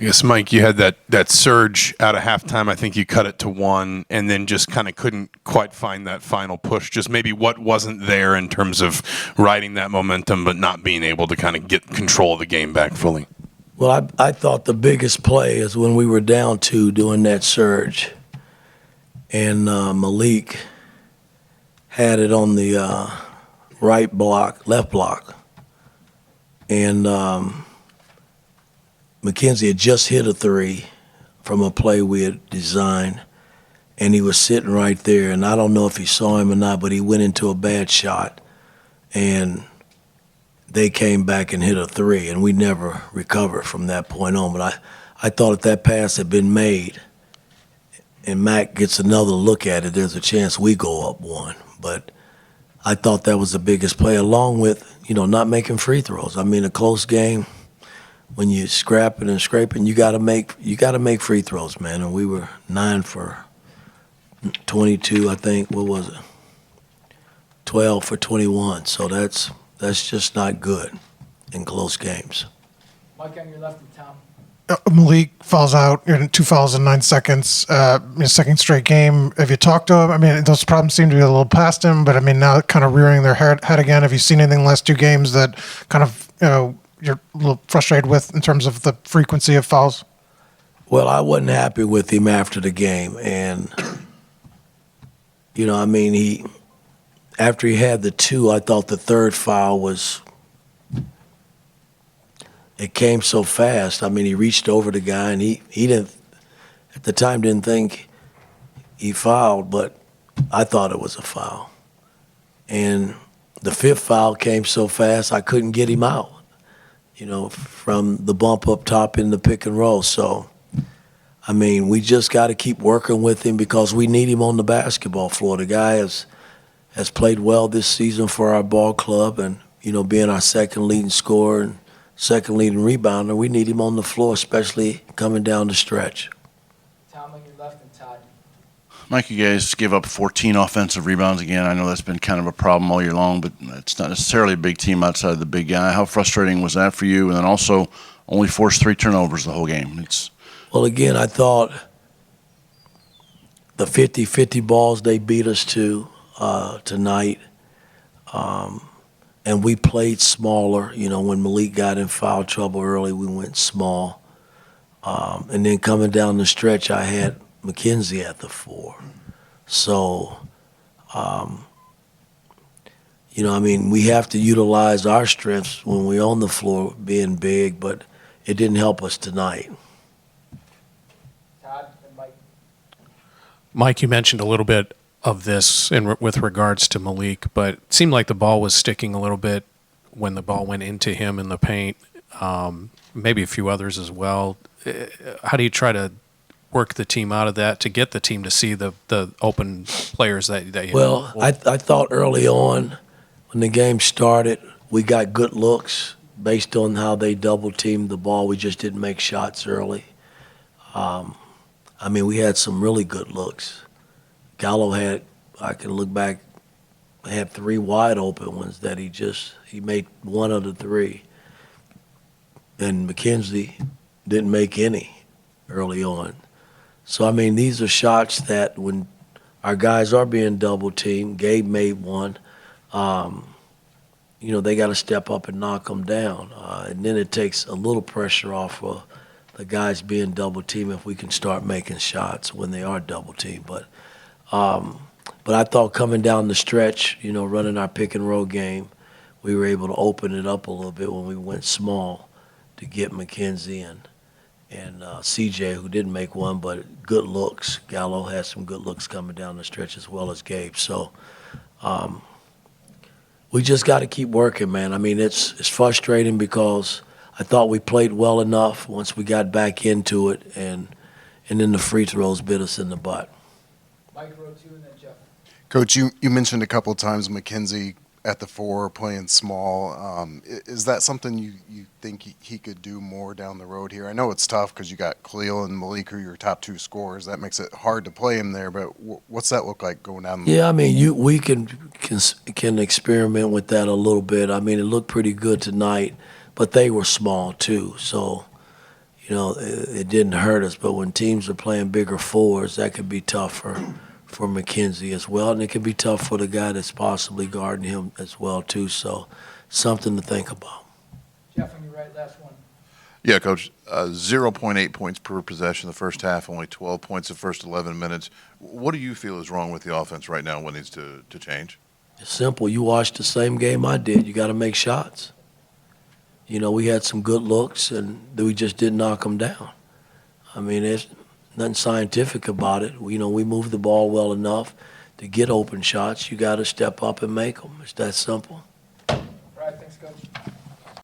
I guess, Mike, you had that surge out of halftime. I think you cut it to 1 and then just kind of couldn't quite find that final push. Just maybe what wasn't there in terms of riding that momentum but not being able to kind of get control of the game back fully. Well, I thought the biggest play is when we were down 2 doing that surge. And Malik had it on the left block. And McKenzie had just hit a 3 from a play we had designed, and he was sitting right there. And I don't know if he saw him or not, but he went into a bad shot, and they came back and hit a 3, and we never recovered from that point on. But I thought if that pass had been made and Mac gets another look at it, there's a chance we go up 1. But I thought that was the biggest play, along with, not making free throws. I mean, a close game, when you're scrapping and scraping, you got to make free throws, man. And we were 9 for 22, I think. What was it? 12 for 21. So that's just not good in close games. Mike, on your left, and Tom. Malik falls out. You're in 2 fouls in 9 seconds. His second straight game. Have you talked to him? I mean, those problems seem to be a little past him, but I mean, now kind of rearing their head again. Have you seen anything in the last 2 games that kind of, you're a little frustrated with in terms of the frequency of fouls? Well, I wasn't happy with him after the game. And, after he had the 2, I thought the third foul it came so fast. I mean, he reached over the guy, and he didn't, at the time, didn't think he fouled, but I thought it was a foul. And the 5th foul came so fast, I couldn't get him out, from the bump up top in the pick and roll. So, I mean, we just got to keep working with him because we need him on the basketball floor. The guy has played well this season for our ball club, and, being our second leading scorer and second leading rebounder, we need him on the floor, especially coming down the stretch. Tom on your left, and Todd. Mike, you guys gave up 14 offensive rebounds again. I know that's been kind of a problem all year long, but it's not necessarily a big team outside of the big guy. How frustrating was that for you? And then also only forced 3 turnovers the whole game. Well, again, I thought the 50-50 balls they beat us to tonight, and we played smaller. When Malik got in foul trouble early, we went small. And then coming down the stretch, I had McKenzie at the 4. So, we have to utilize our strengths when we're on the floor being big, but it didn't help us tonight. Todd and Mike. Mike, you mentioned a little bit of this with regards to Malik, but it seemed like the ball was sticking a little bit when the ball went into him in the paint, maybe a few others as well. How do you try to work the team out of that to get the team to see the open players that you Well, I thought early on when the game started, we got good looks based on how they double-teamed the ball. We just didn't make shots early. We had some really good looks. Gallo I can look back, had 3 wide open ones that he made 1 of the 3. And McKenzie didn't make any early on. So, these are shots that when our guys are being double teamed, Gabe made 1, they got to step up and knock them down. And then it takes a little pressure off of the guys being double teamed if we can start making shots when they are double teamed. But I thought coming down the stretch, running our pick and roll game, we were able to open it up a little bit when we went small to get McKenzie and CJ, who didn't make 1, but good looks. Gallo had some good looks coming down the stretch as well as Gabe. So we just got to keep working, man. It's frustrating because I thought we played well enough once we got back into it, and then the free throws bit us in the butt. Mike wrote 2, and then Jeff. Coach, you mentioned a couple of times McKenzie at the 4 playing small. Is that something you think he could do more down the road here? I know it's tough because you got Khalil and Malik, who are your top 2 scorers. That makes it hard to play him there, but what's that look like going down the we can experiment with that a little bit. It looked pretty good tonight, but they were small too. So, it didn't hurt us. But when teams are playing bigger fours, that could be tough for McKenzie as well, and it could be tough for the guy that's possibly guarding him as well too. So, something to think about. Jeff, on your right, last one. Yeah, Coach. 0.8 points per possession the first half, only 12 points the first 11 minutes. What do you feel is wrong with the offense right now? What needs to change? It's simple. You watched the same game I did. You got to make shots. We had some good looks, and we just didn't knock them down. I mean, there's nothing scientific about it. We moved the ball well enough to get open shots. You got to step up and make them. It's that simple.